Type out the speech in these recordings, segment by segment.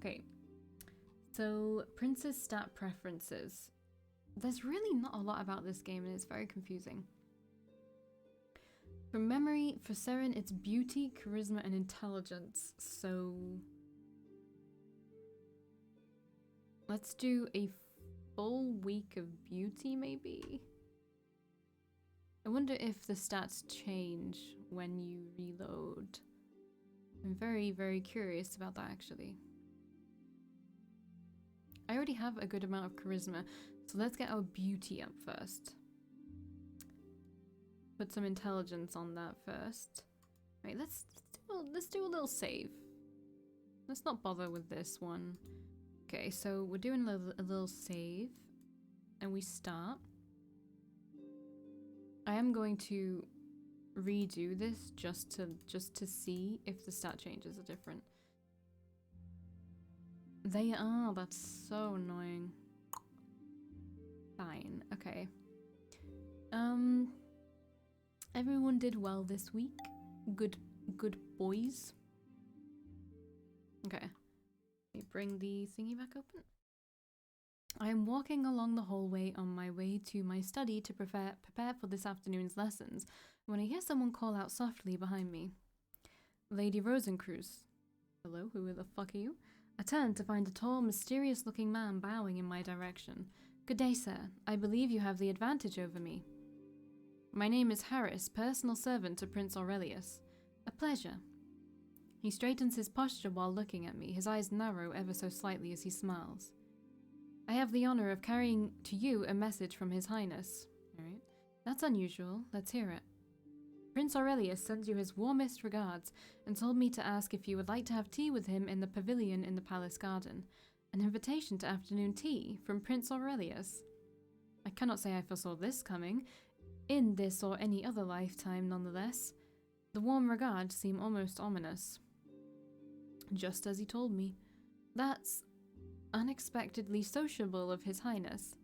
Okay. So, Princess stat preferences. There's really not a lot about this game and it's very confusing. From memory, for Seren, it's beauty, charisma, and intelligence. So, let's do a full week of beauty, maybe? I wonder if the stats change when you reload. I'm very, very curious about that, actually. I already have a good amount of charisma, so let's get our beauty up first. Put some intelligence on that first. Right, let's do a little save. Let's not bother with this one. Okay, so we're doing a little save, and we start. I am going to redo this just to see if the stat changes are different. They are. That's so annoying. Fine. Okay. Everyone did well this week. Good boys. Okay. Let me bring the thingy back open. I am walking along the hallway on my way to my study to prepare for this afternoon's lessons when I hear someone call out softly behind me. Lady Rosencruz. Hello, who the fuck are you? I turn to find a tall, mysterious-looking man bowing in my direction. Good day, sir. I believe you have the advantage over me. My name is Harris, personal servant to Prince Aurelius. A pleasure. He straightens his posture while looking at me, his eyes narrow ever so slightly as he smiles. I have the honor of carrying to you a message from His Highness. Alright. That's unusual. Let's hear it. Prince Aurelius sends you his warmest regards and told me to ask if you would like to have tea with him in the pavilion in the palace garden. An invitation to afternoon tea from Prince Aurelius. I cannot say I foresaw this coming, in this or any other lifetime nonetheless. The warm regards seem almost ominous. Just as he told me. That's unexpectedly sociable of His Highness.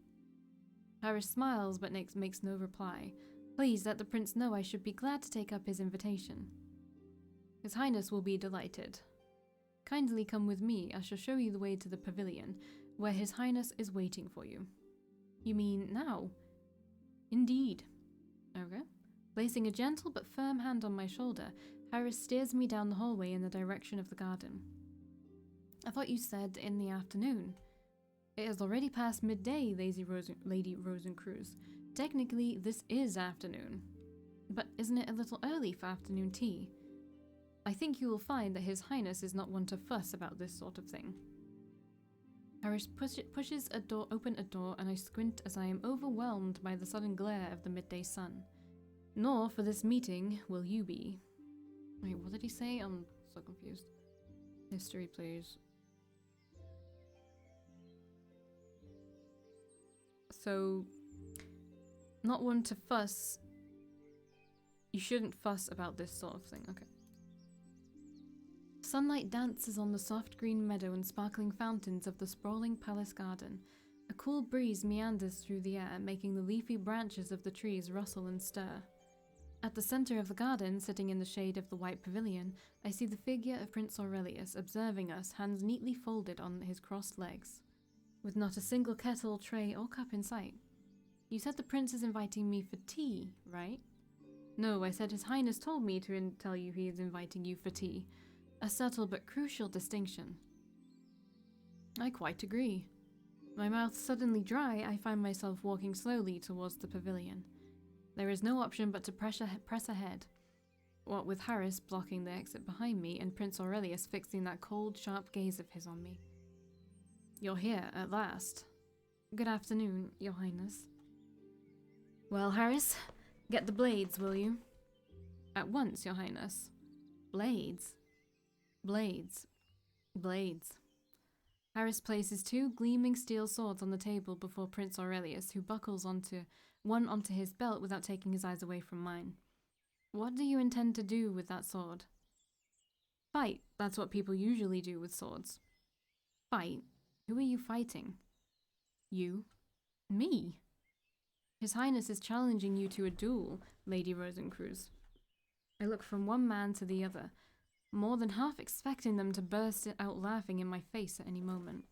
Harris smiles but makes no reply. Please let the prince know I should be glad to take up his invitation. His Highness will be delighted. Kindly come with me. I shall show you the way to the pavilion, where His Highness is waiting for you. You mean now? Indeed. Okay. Placing a gentle but firm hand on my shoulder, Harris steers me down the hallway in the direction of the garden. I thought you said in the afternoon. It is already past midday, Lady Rosencruz. Technically, this is afternoon. But isn't it a little early for afternoon tea? I think you will find that His Highness is not one to fuss about this sort of thing. Harris pushes open a door and I squint as I am overwhelmed by the sudden glare of the midday sun. Nor for this meeting will you be. Wait, what did he say? I'm so confused. History, please. So, not one to fuss. You shouldn't fuss about this sort of thing. Okay. Sunlight dances on the soft green meadow and sparkling fountains of the sprawling palace garden. A cool breeze meanders through the air, making the leafy branches of the trees rustle and stir. At the center of the garden, sitting in the shade of the white pavilion, I see the figure of Prince Aurelius observing us, hands neatly folded on his crossed legs, with not a single kettle, tray, or cup in sight. You said the prince is inviting me for tea, right? No, I said His Highness told me to tell you he is inviting you for tea. A subtle but crucial distinction. I quite agree. My mouth suddenly dry, I find myself walking slowly towards the pavilion. There is no option but to press ahead. What with Harris blocking the exit behind me and Prince Aurelius fixing that cold, sharp gaze of his on me. You're here, at last. Good afternoon, Your Highness. Well, Harris, get the blades, will you? At once, Your Highness. Blades? Blades. Blades. Harris places two gleaming steel swords on the table before Prince Aurelius, who buckles one onto his belt without taking his eyes away from mine. What do you intend to do with that sword? Fight. That's what people usually do with swords. Fight? Who are you fighting? You? Me? His Highness is challenging you to a duel, Lady Rosencruz. I look from one man to the other. more than half expecting them to burst out laughing in my face at any moment.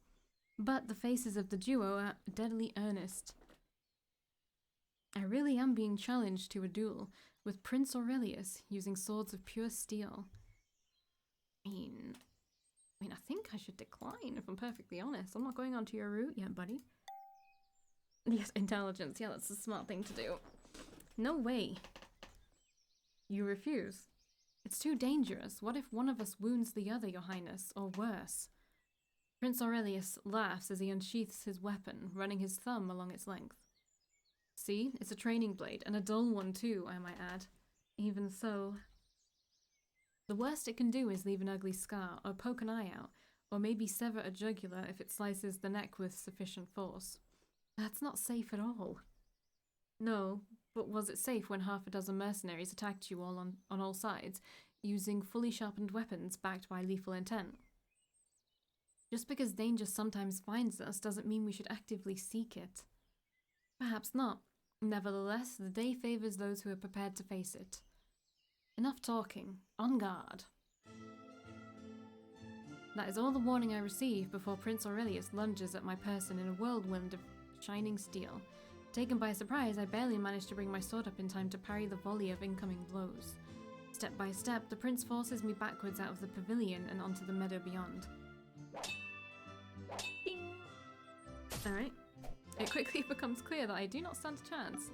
But the faces of the duo are deadly earnest. I really am being challenged to a duel with Prince Aurelius using swords of pure steel. I mean, I think I should decline, if I'm perfectly honest. I'm not going onto your route yet, buddy. Yes, intelligence. Yeah, that's a smart thing to do. No way. You refuse. It's too dangerous. What if one of us wounds the other, Your Highness, or worse? Prince Aurelius laughs as he unsheaths his weapon, running his thumb along its length. See, it's a training blade, and a dull one too, I might add. Even so, the worst it can do is leave an ugly scar, or poke an eye out, or maybe sever a jugular if it slices the neck with sufficient force. That's not safe at all. No, but was it safe when half a dozen mercenaries attacked you all on all sides, using fully sharpened weapons backed by lethal intent? Just because danger sometimes finds us doesn't mean we should actively seek it. Perhaps not. Nevertheless, the day favors those who are prepared to face it. Enough talking. On guard. That is all the warning I receive before Prince Aurelius lunges at my person in a whirlwind of shining steel. Taken by surprise, I barely manage to bring my sword up in time to parry the volley of incoming blows. Step by step, the prince forces me backwards out of the pavilion and onto the meadow beyond. Alright. It quickly becomes clear that I do not stand a chance.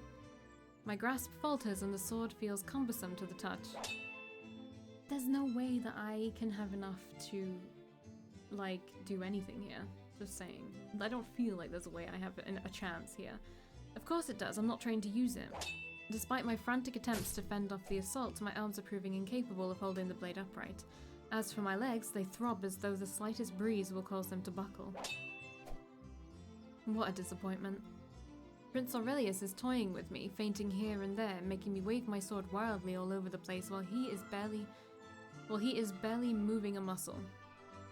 My grasp falters and the sword feels cumbersome to the touch. There's no way that I can have enough to, like, do anything here. Just saying. I don't feel like there's a way I have a chance here. Of course it does, I'm not trained to use it. Despite my frantic attempts to fend off the assault, my arms are proving incapable of holding the blade upright. As for my legs, they throb as though the slightest breeze will cause them to buckle. What a disappointment. Prince Aurelius is toying with me, feinting here and there, making me wave my sword wildly all over the place while he is barely moving a muscle.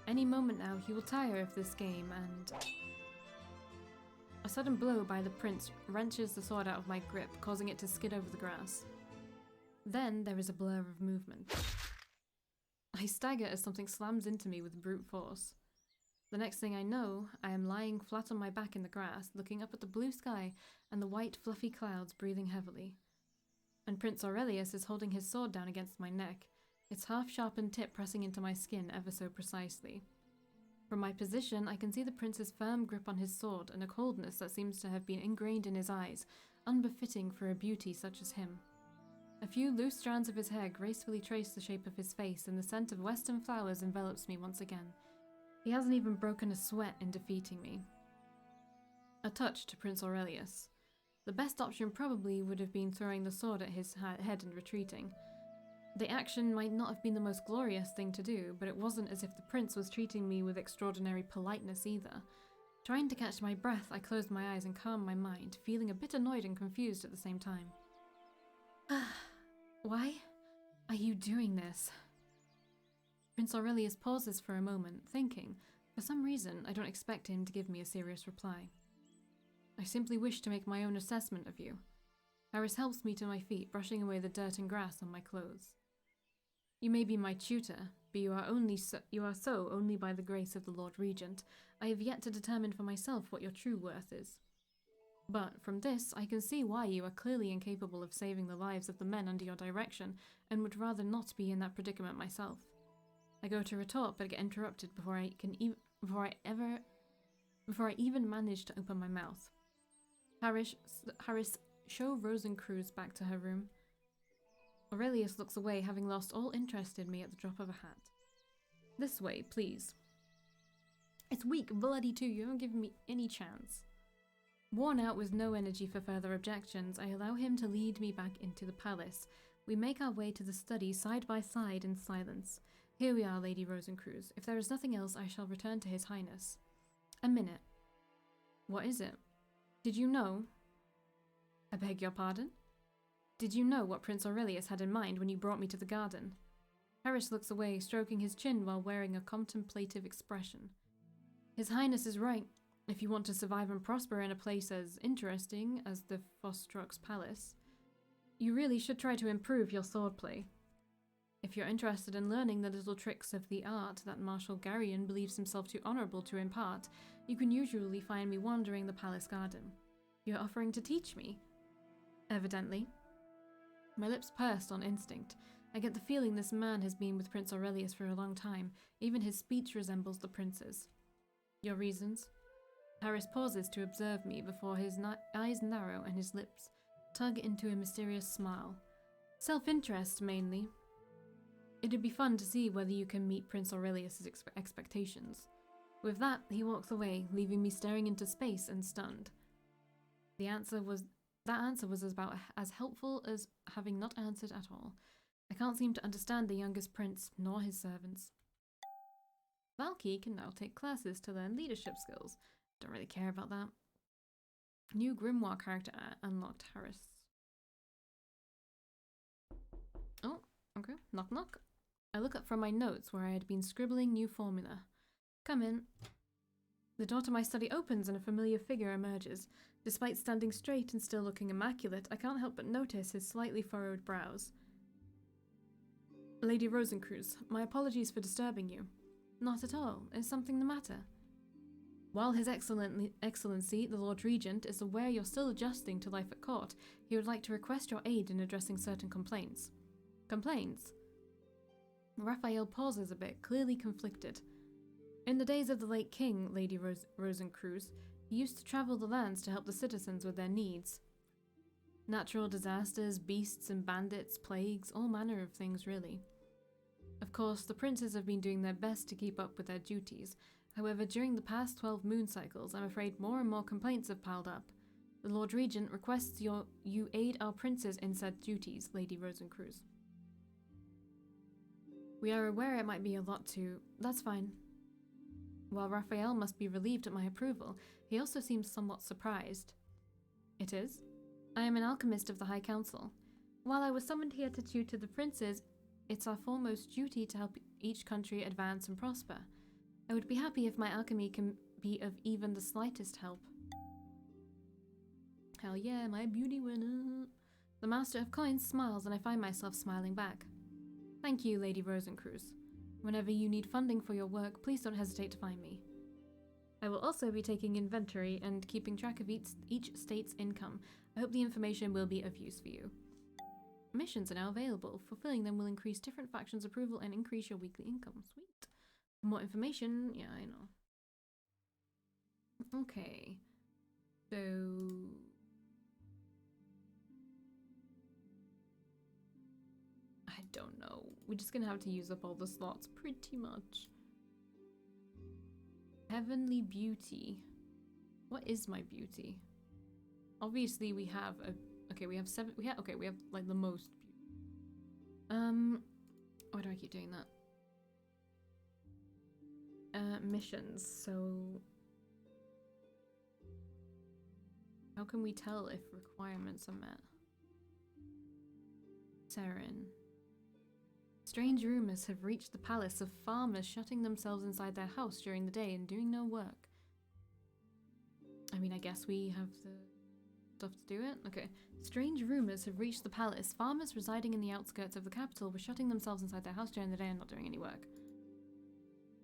Any moment now, he will tire of this game and... A sudden blow by the prince wrenches the sword out of my grip, causing it to skid over the grass. Then there is a blur of movement. I stagger as something slams into me with brute force. The next thing I know, I am lying flat on my back in the grass, looking up at the blue sky and the white fluffy clouds, breathing heavily. And Prince Aurelius is holding his sword down against my neck, its half-sharpened tip pressing into my skin ever so precisely. From my position, I can see the prince's firm grip on his sword and a coldness that seems to have been ingrained in his eyes, unbefitting for a beauty such as him. A few loose strands of his hair gracefully trace the shape of his face, and the scent of western flowers envelops me once again. He hasn't even broken a sweat in defeating me. A touch to Prince Aurelius. The best option probably would have been throwing the sword at his head and retreating. The action might not have been the most glorious thing to do, but it wasn't as if the prince was treating me with extraordinary politeness either. Trying to catch my breath, I closed my eyes and calmed my mind, feeling a bit annoyed and confused at the same time. Why are you doing this? Prince Aurelius pauses for a moment, thinking. For some reason, I don't expect him to give me a serious reply. I simply wish to make my own assessment of you. Harris helps me to my feet, brushing away the dirt and grass on my clothes. You may be my tutor, but you are so only by the grace of the Lord Regent. I have yet to determine for myself what your true worth is. But from this, I can see why you are clearly incapable of saving the lives of the men under your direction, and would rather not be in that predicament myself. I go to retort, but get interrupted before I even manage to open my mouth. Harris, show Rosencruz back to her room. Aurelius looks away, having lost all interest in me at the drop of a hat. This way, please. It's weak, bloody too. You haven't given me any chance. Worn out with no energy for further objections, I allow him to lead me back into the palace. We make our way to the study side by side in silence. Here we are, Lady Rosencruz. If there is nothing else, I shall return to His Highness. A minute. What is it? Did you know? I beg your pardon? Did you know what Prince Aurelius had in mind when you brought me to the garden? Harris looks away, stroking his chin while wearing a contemplative expression. His Highness is right. If you want to survive and prosper in a place as interesting as the Fostrox Palace, you really should try to improve your swordplay. If you're interested in learning the little tricks of the art that Marshal Garrion believes himself too honorable to impart, you can usually find me wandering the palace garden. You're offering to teach me? Evidently. My lips pursed on instinct. I get the feeling this man has been with Prince Aurelius for a long time. Even his speech resembles the prince's. Your reasons? Harris pauses to observe me before his eyes narrow and his lips tug into a mysterious smile. Self-interest, mainly. It'd be fun to see whether you can meet Prince Aurelius's expectations. With that, he walks away, leaving me staring into space and stunned. That answer was about as helpful as having not answered at all. I can't seem to understand the youngest prince, nor his servants. Valkii can now take classes to learn leadership skills. Don't really care about that. New Grimoire character unlocked. Harris. Oh, okay. Knock knock. I look up from my notes where I had been scribbling new formula. Come in. The door to my study opens and a familiar figure emerges. Despite standing straight and still looking immaculate, I can't help but notice his slightly furrowed brows. Lady Rosencruz, my apologies for disturbing you. Not at all. Is something the matter? While His Excellency, the Lord Regent, is aware you're still adjusting to life at court, he would like to request your aid in addressing certain complaints. Complaints? Raphael pauses a bit, clearly conflicted. In the days of the late king, Lady Rosencruz, he used to travel the lands to help the citizens with their needs. Natural disasters, beasts and bandits, plagues, all manner of things, really. Of course, the princes have been doing their best to keep up with their duties. However, during the past 12 moon cycles, I'm afraid more and more complaints have piled up. The Lord Regent requests you aid our princes in said duties, Lady Rosencruz. We are aware it might be a lot to... That's fine. While Raphael must be relieved at my approval, he also seems somewhat surprised. It is? I am an alchemist of the High Council. While I was summoned here to tutor the princes, it's our foremost duty to help each country advance and prosper. I would be happy if my alchemy can be of even the slightest help. Hell yeah, my beauty went up. The Master of Coins smiles and I find myself smiling back. Thank you, Lady Rosencruz. Whenever you need funding for your work, please don't hesitate to find me. I will also be taking inventory and keeping track of each state's income. I hope the information will be of use for you. Missions are now available. Fulfilling them will increase different factions' approval and increase your weekly income. Sweet. For more information, yeah, I know. Okay. So... I don't know. We're just gonna have to use up all the slots pretty much. Heavenly beauty. What is my beauty? Obviously we have a... Okay, we have 7... we have like the most beauty. Why do I keep doing that? Missions, so... How can we tell if requirements are met? Seren. Strange rumors have reached the palace of farmers shutting themselves inside their house during the day and doing no work. I mean, I guess we have the stuff to do it? Okay. Strange rumors have reached the palace. Farmers residing in the outskirts of the capital were shutting themselves inside their house during the day and not doing any work.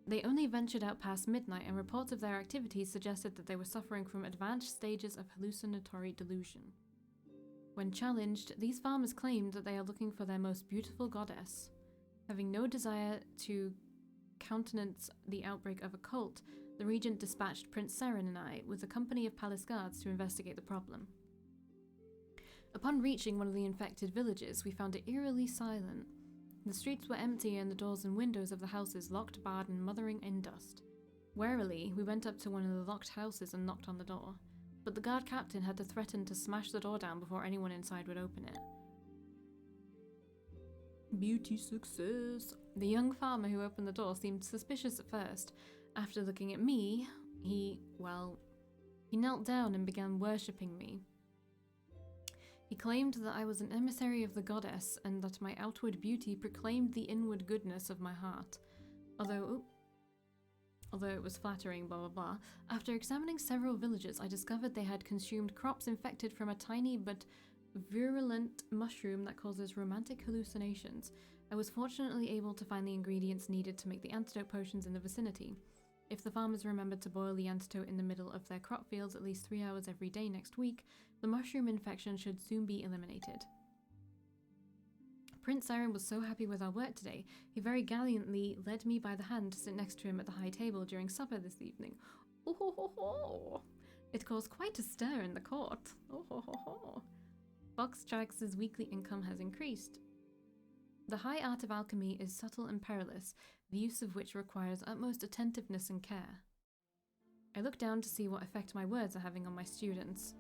They only ventured out past midnight, and reports of their activities suggested that they were suffering from advanced stages of hallucinatory delusion. When challenged, these farmers claimed that they are looking for their most beautiful goddess. Having no desire to countenance the outbreak of a cult, the regent dispatched Prince Seren and I with a company of palace guards to investigate the problem. Upon reaching one of the infected villages, we found it eerily silent. The streets were empty and the doors and windows of the houses locked, barred, and mothering in dust. Warily, we went up to one of the locked houses and knocked on the door, but the guard captain had to threaten to smash the door down before anyone inside would open it. Beauty success. The young farmer who opened the door seemed suspicious at first. After looking at me, he knelt down and began worshipping me. He claimed that I was an emissary of the goddess and that my outward beauty proclaimed the inward goodness of my heart. Although it was flattering, blah blah blah, after examining several villages, I discovered they had consumed crops infected from a tiny but virulent mushroom that causes romantic hallucinations. I was fortunately able to find the ingredients needed to make the antidote potions in the vicinity. If the farmers remembered to boil the antidote in the middle of their crop fields at least 3 hours every day next week, the mushroom infection should soon be eliminated. Prince Siren was so happy with our work today, he very gallantly led me by the hand to sit next to him at the high table during supper this evening. Oh ho ho ho! It caused quite a stir in the court. Oh ho ho ho! Fox Jax's weekly income has increased. The high art of alchemy is subtle and perilous, the use of which requires utmost attentiveness and care. I look down to see what effect my words are having on my students.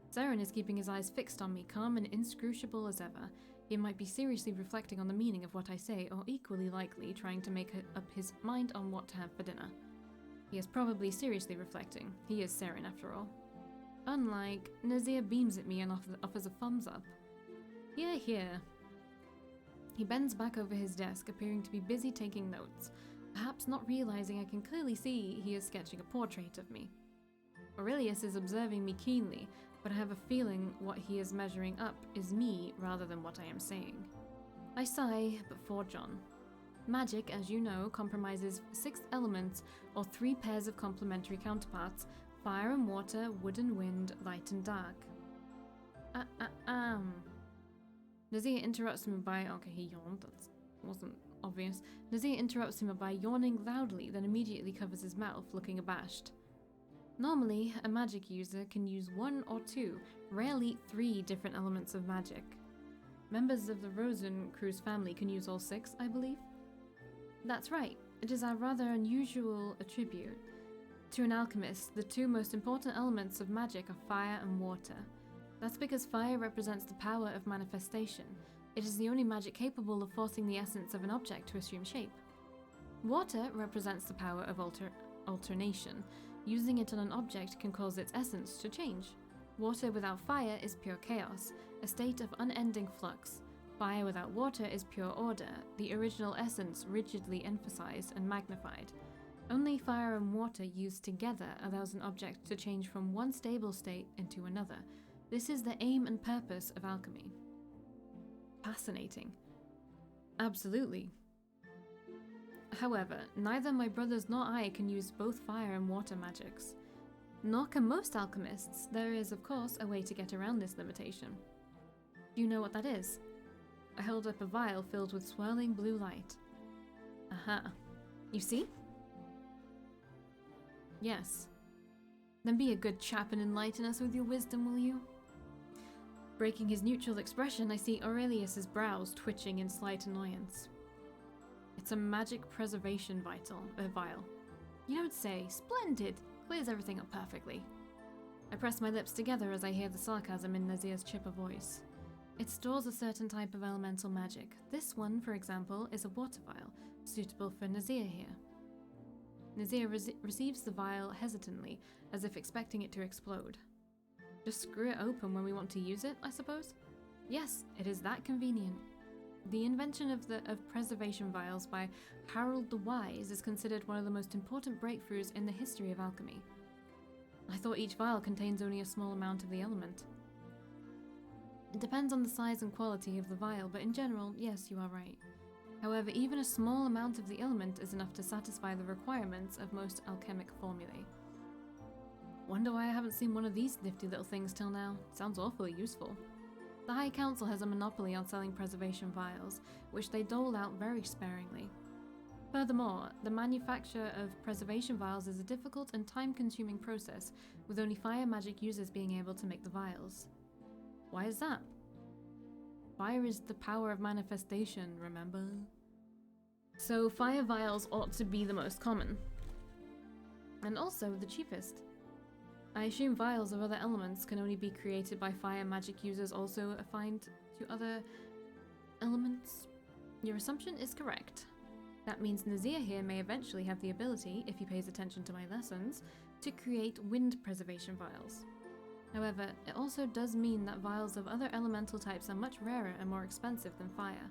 Siren is keeping his eyes fixed on me, calm and inscrutable as ever. He might be seriously reflecting on the meaning of what I say, or equally likely trying to make up his mind on what to have for dinner. He is probably seriously reflecting. He is Siren after all. Unlike, Nazir beams at me and offers a thumbs up. Hear, hear. He bends back over his desk, appearing to be busy taking notes, perhaps not realizing I can clearly see he is sketching a portrait of me. Aurelius is observing me keenly, but I have a feeling what he is measuring up is me rather than what I am saying. I sigh, but forge on. Magic, as you know, compromises 6 elements, or 3 pairs of complementary counterparts: fire and water, wood and wind, light and dark. Nazir interrupts him by... Okay, he yawned. That wasn't obvious. Nazir interrupts him by yawning loudly, then immediately covers his mouth, looking abashed. Normally, a magic user can use 1 or 2, rarely 3 different elements of magic. Members of the Rosencreuz family can use all 6, I believe? That's right. It is a rather unusual attribute. To an alchemist, the 2 most important elements of magic are fire and water. That's because fire represents the power of manifestation. It is the only magic capable of forcing the essence of an object to assume shape. Water represents the power of alternation. Using it on an object can cause its essence to change. Water without fire is pure chaos, a state of unending flux. Fire without water is pure order, the original essence rigidly emphasized and magnified. Only fire and water used together allows an object to change from one stable state into another. This is the aim and purpose of alchemy. Fascinating. Absolutely. However, neither my brothers nor I can use both fire and water magics. Nor can most alchemists. There is, of course, a way to get around this limitation. Do you know what that is? I held up a vial filled with swirling blue light. Aha. You see? Yes. Then be a good chap and enlighten us with your wisdom, will you? Breaking his neutral expression, I see Aurelius's brows twitching in slight annoyance. It's a magic preservation vial. You don't say. Splendid! Clears everything up perfectly. I press my lips together as I hear the sarcasm in Nazir's chipper voice. It stores a certain type of elemental magic. This one, for example, is a water vial, suitable for Nazir here. Nazir receives the vial hesitantly, as if expecting it to explode. Just screw it open when we want to use it, I suppose? Yes, it is that convenient. The invention of preservation vials by Harold the Wise is considered one of the most important breakthroughs in the history of alchemy. I thought each vial contains only a small amount of the element. It depends on the size and quality of the vial, but in general, yes, you are right. However, even a small amount of the element is enough to satisfy the requirements of most alchemic formulae. Wonder why I haven't seen one of these nifty little things till now. Sounds awfully useful. The High Council has a monopoly on selling preservation vials, which they dole out very sparingly. Furthermore, the manufacture of preservation vials is a difficult and time-consuming process, with only fire magic users being able to make the vials. Why is that? Fire is the power of manifestation, remember? So fire vials ought to be the most common. And also the cheapest. I assume vials of other elements can only be created by fire magic users also affined to other elements. Your assumption is correct. That means Nazir here may eventually have the ability, if he pays attention to my lessons, to create wind preservation vials. However, it also does mean that vials of other elemental types are much rarer and more expensive than fire.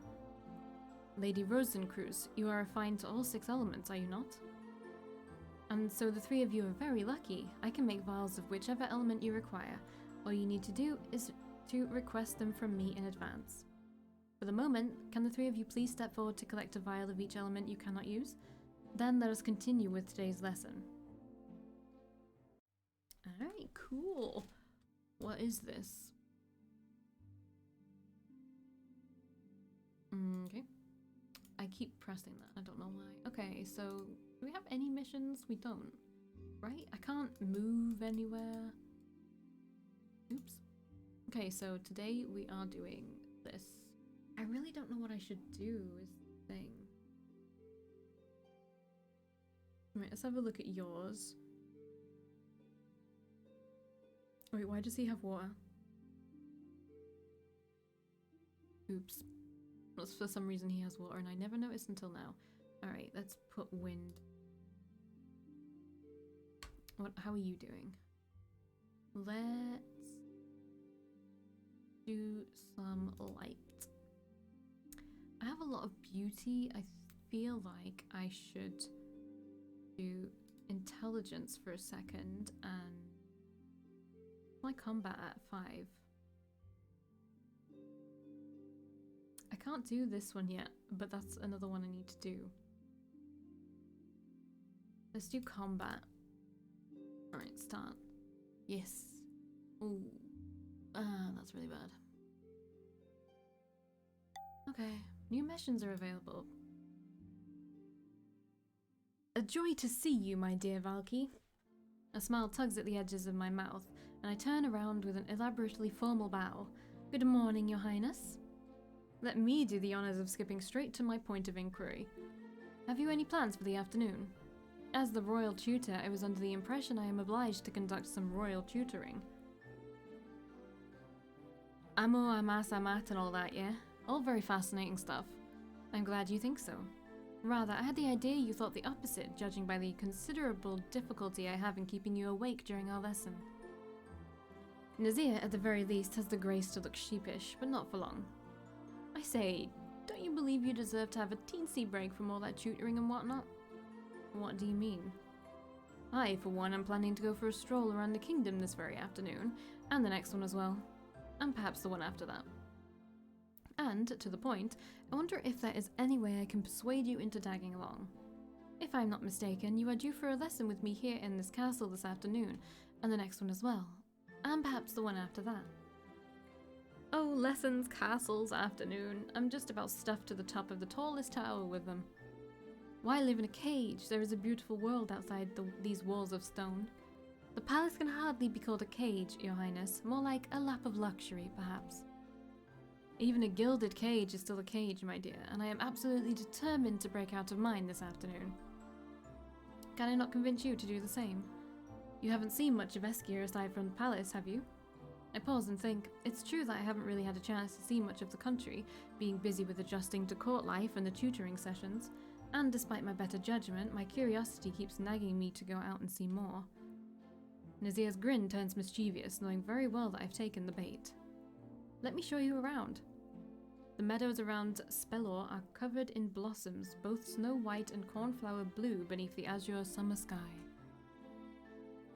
Lady Rosencreuz, you are affined to all 6 elements, are you not? And so the 3 of you are very lucky. I can make vials of whichever element you require. All you need to do is to request them from me in advance. For the moment, can the three of you please step forward to collect a vial of each element you cannot use? Then let us continue with today's lesson. Alright, cool. What is this? Okay. I keep pressing that. I don't know why. Okay, so do we have any missions? We don't. Right? I can't move anywhere. Oops. Okay, so today we are doing this. I really don't know what I should do is the thing. Right, let's have a look at yours. Wait, why does he have water? Oops. For some reason he has water and I never noticed until now. Alright, let's put wind. How are you doing? Let's do some light. I have a lot of beauty. I feel like I should do intelligence for a second and my combat at 5. I can't do this one yet, but that's another one I need to do. Let's do combat. Alright, start. Yes. Ooh. That's really bad. Okay, new missions are available. A joy to see you, my dear Valkii. A smile tugs at the edges of my mouth, and I turn around with an elaborately formal bow. Good morning, Your Highness. Let me do the honors of skipping straight to my point of inquiry. Have you any plans for the afternoon? As the royal tutor, I was under the impression I am obliged to conduct some royal tutoring. Amo, amas, amat and all that, yeah? All very fascinating stuff. I'm glad you think so. Rather, I had the idea you thought the opposite, judging by the considerable difficulty I have in keeping you awake during our lesson. Nazir, at the very least, has the grace to look sheepish, but not for long. I say, don't you believe you deserve to have a teensy break from all that tutoring and whatnot? What do you mean? I, for one, am planning to go for a stroll around the kingdom this very afternoon, and the next one as well, and perhaps the one after that. And, to the point, I wonder if there is any way I can persuade you into tagging along. If I'm not mistaken, you are due for a lesson with me here in this castle this afternoon, and the next one as well, and perhaps the one after that. Oh, lessons, castles, afternoon. I'm just about stuffed to the top of the tallest tower with them. Why live in a cage? There is a beautiful world outside these walls of stone. The palace can hardly be called a cage, Your Highness, more like a lap of luxury, perhaps. Even a gilded cage is still a cage, my dear, and I am absolutely determined to break out of mine this afternoon. Can I not convince you to do the same? You haven't seen much of Eskia aside from the palace, have you? I pause and think, it's true that I haven't really had a chance to see much of the country, being busy with adjusting to court life and the tutoring sessions, and despite my better judgment, my curiosity keeps nagging me to go out and see more. Nazir's grin turns mischievous, knowing very well that I've taken the bait. Let me show you around. The meadows around Spellor are covered in blossoms, both snow white and cornflower blue beneath the azure summer sky.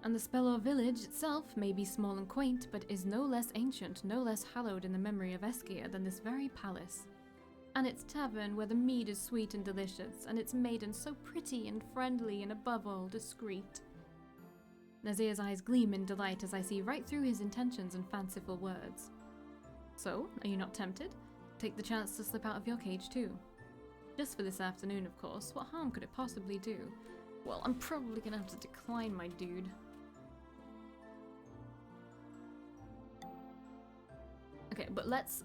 And the Spellor village itself may be small and quaint, but is no less ancient, no less hallowed in the memory of Eskia than this very palace. And its tavern where the mead is sweet and delicious, and its maidens so pretty and friendly and above all discreet. Nazir's eyes gleam in delight as I see right through his intentions and fanciful words. So, are you not tempted? Take the chance to slip out of your cage too. Just for this afternoon, of course. What harm could it possibly do? Well, I'm probably gonna have to decline, my dude. Okay, but let's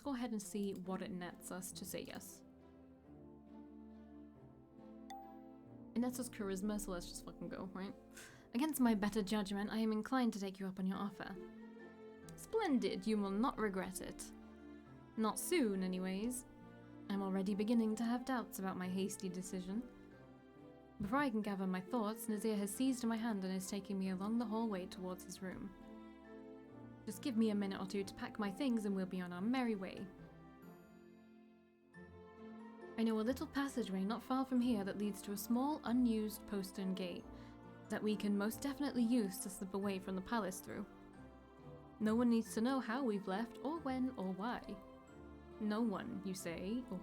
go ahead and see what it nets us to say yes. It nets us charisma, so let's just fucking go, right? Against my better judgment, I am inclined to take you up on your offer. Splendid, you will not regret it. Not soon, anyways. I'm already beginning to have doubts about my hasty decision. Before I can gather my thoughts, Nazir has seized my hand and is taking me along the hallway towards his room. Just give me a minute or two to pack my things and we'll be on our merry way. I know a little passageway not far from here that leads to a small, unused postern gate that we can most definitely use to slip away from the palace through. No one needs to know how we've left, or when, or why. No one, you say? Oh.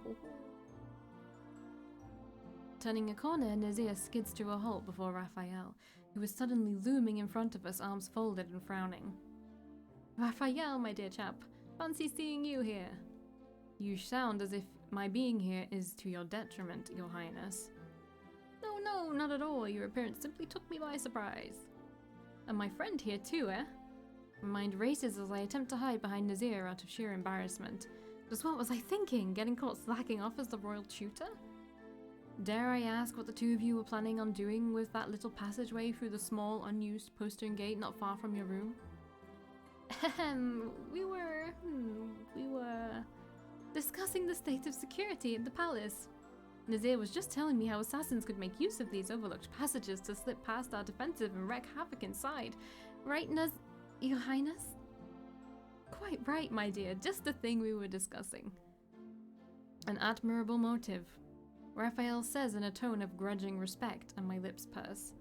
Turning a corner, Nazir skids to a halt before Raphael, who is suddenly looming in front of us, arms folded and frowning. Raphael, my dear chap, fancy seeing you here. You sound as if my being here is to your detriment, your highness. No, not at all. Your appearance simply took me by surprise. And my friend here too, eh? My mind races as I attempt to hide behind Nazir out of sheer embarrassment. Just what was I thinking? Getting caught slacking off as the royal tutor? Dare I ask what the two of you were planning on doing with that little passageway through the small, unused postern gate not far from your room? We were discussing the state of security at the palace. Nazir was just telling me how assassins could make use of these overlooked passages to slip past our defensive and wreak havoc inside. Right, Your Highness? Quite right, my dear. Just the thing we were discussing. An admirable motive, Raphael says in a tone of grudging respect, and my lips purse.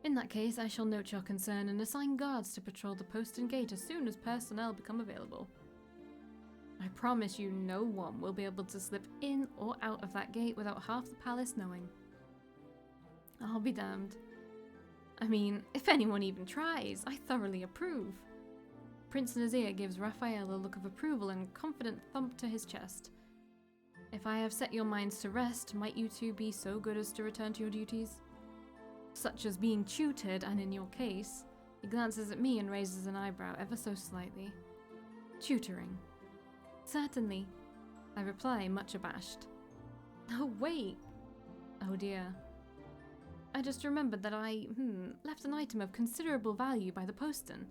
In that case, I shall note your concern and assign guards to patrol the postern gate as soon as personnel become available. I promise you no one will be able to slip in or out of that gate without half the palace knowing. I'll be damned. I mean, if anyone even tries, I thoroughly approve. Prince Nazir gives Raphael a look of approval and a confident thump to his chest. If I have set your minds to rest, might you two be so good as to return to your duties? Such as being tutored, and in your case, he glances at me and raises an eyebrow ever so slightly. Tutoring. Certainly, I reply, much abashed. Oh, wait. Oh dear. I just remembered that I, left an item of considerable value by the postern.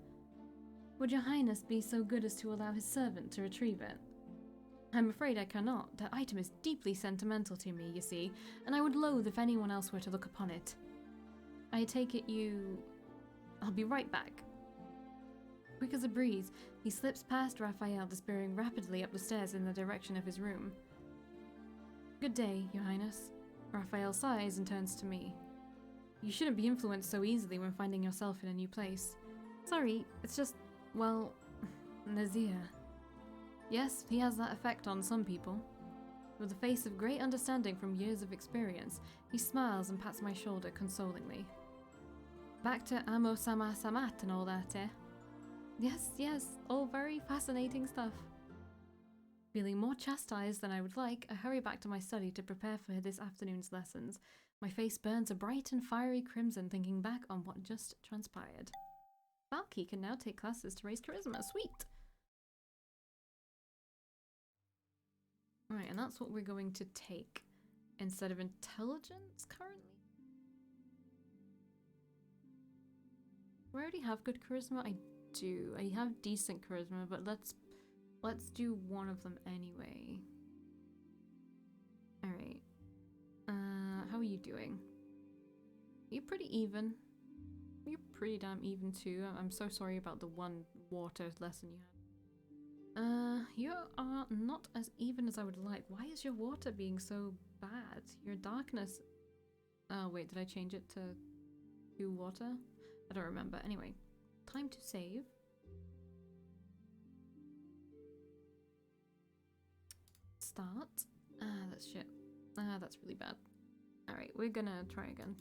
Would your highness be so good as to allow his servant to retrieve it? I'm afraid I cannot. That item is deeply sentimental to me, you see, and I would loathe if anyone else were to look upon it. I take it you... I'll be right back. Quick as a breeze, he slips past Raphael, disappearing rapidly up the stairs in the direction of his room. Good day, your highness. Raphael sighs and turns to me. You shouldn't be influenced so easily when finding yourself in a new place. Sorry, it's just, well, Nazir. Yes, he has that effect on some people. With a face of great understanding from years of experience, he smiles and pats my shoulder consolingly. Back to Amo Sama Samat and all that, eh? Yes, all very fascinating stuff. Feeling more chastised than I would like, I hurry back to my study to prepare for this afternoon's lessons. My face burns a bright and fiery crimson thinking back on what just transpired. Valkii can now take classes to raise charisma. Sweet! Right, and that's what we're going to take instead of intelligence currently. Do I already have good charisma? I do. I have decent charisma, but let's do one of them anyway. Alright. How are you doing? You're pretty even. You're pretty damn even too. I'm so sorry about the one water lesson you had. You are not as even as I would like. Why is your water being so bad? Your darkness... Oh wait, did I change it to water? I don't remember. Anyway, time to save. Start. That's shit. That's really bad. Alright, we're gonna try again.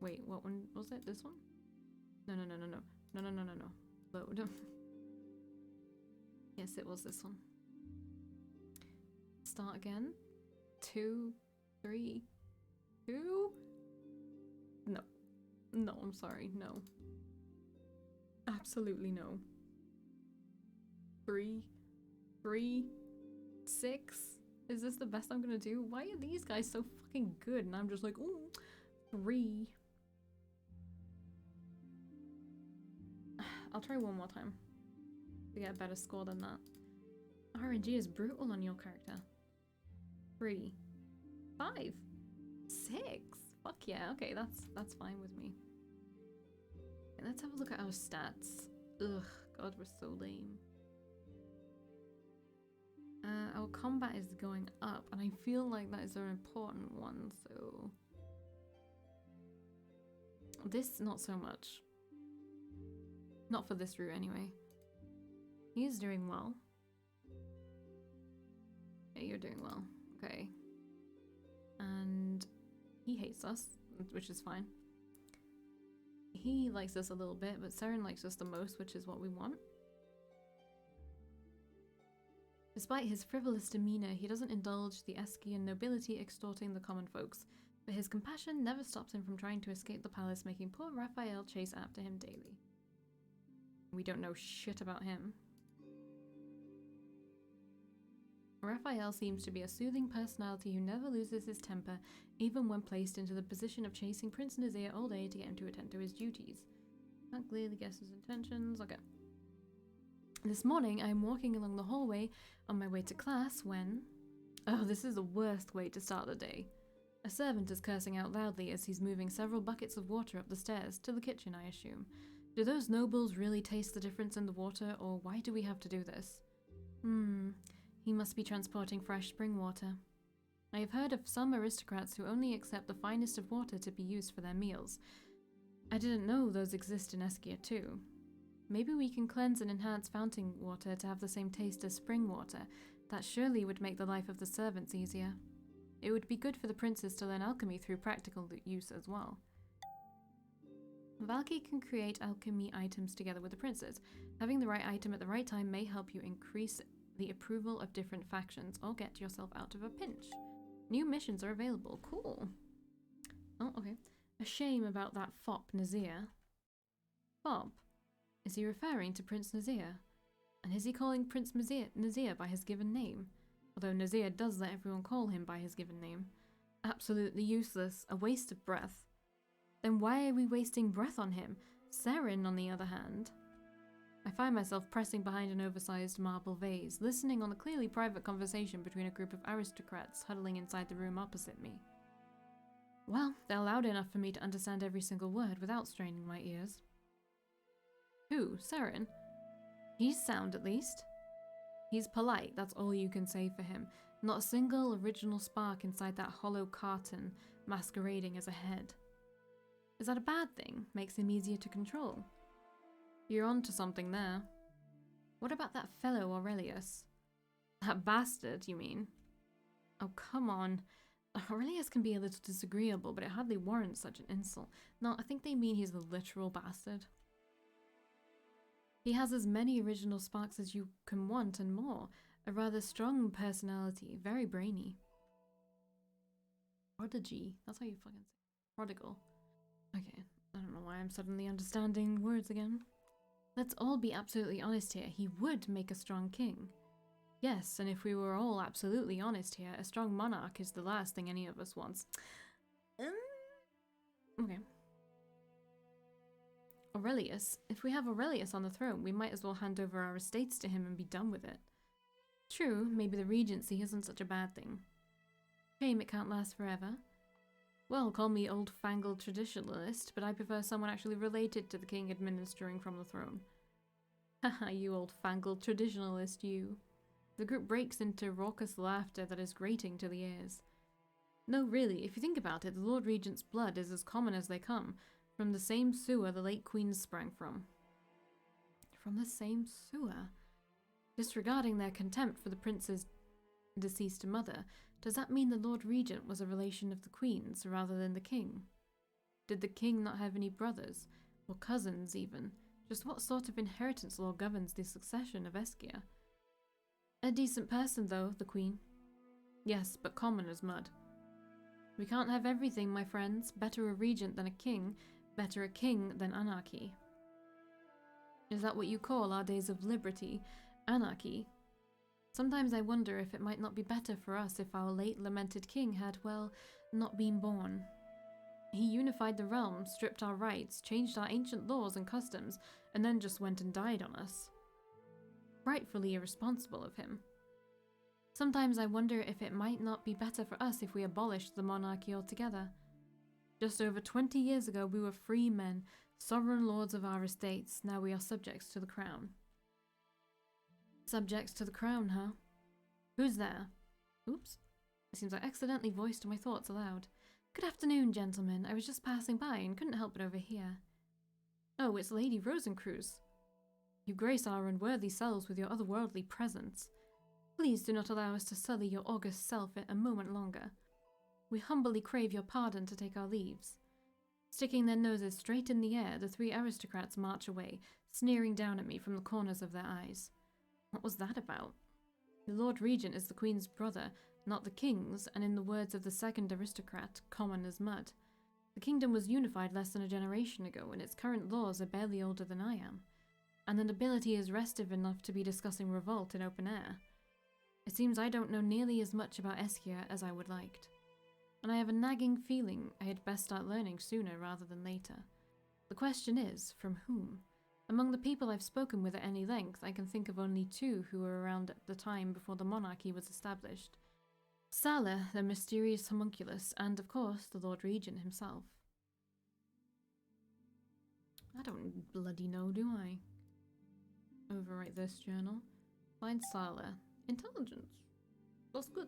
Wait, what one was it? This one? No. Load. Yes, it was this one. Start again. 2, 3, 2? No. No, I'm sorry. No. Absolutely no. 3, 6? Is this the best I'm gonna do? Why are these guys so fucking good? And I'm just like, ooh, 3. I'll try one more time to get a better score than that. RNG is brutal on your character. 3, 5, 6. Fuck yeah. Okay, that's fine with me. Okay, let's have a look at our stats. Ugh, God, we're so lame. Our combat is going up, and I feel like that is an important one, so... This, not so much. Not for this route, anyway. He is doing well. Okay, you're doing well. Okay. And he hates us, which is fine. He likes us a little bit, but Seren likes us the most, which is what we want. Despite his frivolous demeanor, he doesn't indulge the Eskian nobility extorting the common folks, but his compassion never stops him from trying to escape the palace, making poor Raphael chase after him daily. We don't know shit about him. Raphael seems to be a soothing personality who never loses his temper, even when placed into the position of chasing Prince Nazir all day to get him to attend to his duties. Can't clearly guess his intentions. Okay. This morning, I'm walking along the hallway on my way to class when... Oh, this is the worst way to start the day. A servant is cursing out loudly as he's moving several buckets of water up the stairs, to the kitchen, I assume. Do those nobles really taste the difference in the water, or why do we have to do this? He must be transporting fresh spring water. I have heard of some aristocrats who only accept the finest of water to be used for their meals. I didn't know those exist in Eskia too. Maybe we can cleanse and enhance fountain water to have the same taste as spring water. That surely would make the life of the servants easier. It would be good for the princes to learn alchemy through practical use as well. Valkii can create alchemy items together with the princes. Having the right item at the right time may help you increase the approval of different factions or get yourself out of a pinch. New missions are available. Cool. Oh, okay. A shame about that fop Nazir. Fop? Is he referring to Prince Nazir? And is he calling Prince Nazir by his given name? Although Nazir does let everyone call him by his given name. Absolutely useless. A waste of breath. Then why are we wasting breath on him? Seren, on the other hand. I find myself pressing behind an oversized marble vase, listening on a clearly private conversation between a group of aristocrats huddling inside the room opposite me. Well, they're loud enough for me to understand every single word without straining my ears. Who? Seren? He's sound, at least. He's polite, that's all you can say for him. Not a single original spark inside that hollow carton masquerading as a head. Is that a bad thing? Makes him easier to control? You're on to something there. What about that fellow Aurelius? That bastard, you mean? Oh, come on. Aurelius can be a little disagreeable, but it hardly warrants such an insult. No, I think they mean he's a literal bastard. He has as many original sparks as you can want and more. A rather strong personality, very brainy. Prodigy. That's how you fucking say it. Prodigal. Okay, I don't know why I'm suddenly understanding words again. Let's all be absolutely honest here. He would make a strong king. Yes, and if we were all absolutely honest here, a strong monarch is the last thing any of us wants. Okay. Aurelius. If we have Aurelius on the throne, we might as well hand over our estates to him and be done with it. True, maybe the regency isn't such a bad thing. Shame it can't last forever. Well, call me old-fangled traditionalist, but I prefer someone actually related to the king administering from the throne. Haha, you old-fangled traditionalist, you. The group breaks into raucous laughter that is grating to the ears. No, really, if you think about it, the Lord Regent's blood is as common as they come, from the same sewer the late queens sprang from. From the same sewer? Disregarding their contempt for the prince's deceased mother, does that mean the Lord Regent was a relation of the queen's rather than the king? Did the king not have any brothers, or cousins even? Just what sort of inheritance law governs the succession of Eskia? A decent person, though, the queen. Yes, but common as mud. We can't have everything, my friends. Better a regent than a king. Better a king than anarchy. Is that what you call our days of liberty? Anarchy? Sometimes I wonder if it might not be better for us if our late lamented king had, well, not been born. He unified the realm, stripped our rights, changed our ancient laws and customs, and then just went and died on us. Rightfully irresponsible of him. Sometimes I wonder if it might not be better for us if we abolished the monarchy altogether. Just over 20 years ago we were free men, sovereign lords of our estates. Now we are subjects to the crown. Subjects to the crown, huh? Who's there? Oops. It seems I accidentally voiced my thoughts aloud. Good afternoon, gentlemen. I was just passing by and couldn't help but overhear. Oh, it's Lady Rosencreuz. You grace our unworthy selves with your otherworldly presence. Please do not allow us to sully your august self a moment longer. We humbly crave your pardon to take our leaves. Sticking their noses straight in the air, the three aristocrats march away, sneering down at me from the corners of their eyes. What was that about? The Lord Regent is the Queen's brother, not the King's, and in the words of the second aristocrat, common as mud. The kingdom was unified less than a generation ago, and its current laws are barely older than I am. And the nobility is restive enough to be discussing revolt in open air. It seems I don't know nearly as much about Eskia as I would liked. And I have a nagging feeling I had best start learning sooner rather than later. The question is, from whom? Among the people I've spoken with at any length, I can think of only two who were around at the time before the monarchy was established. Salah, the mysterious homunculus, and of course, the Lord Regent himself. I don't bloody know, do I? Overwrite this journal. Find Salah. Intelligence. That's good.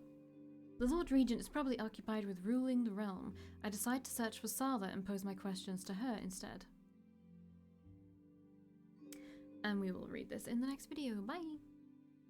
The Lord Regent is probably occupied with ruling the realm. I decide to search for Salah and pose my questions to her instead. And we will read this in the next video. Bye!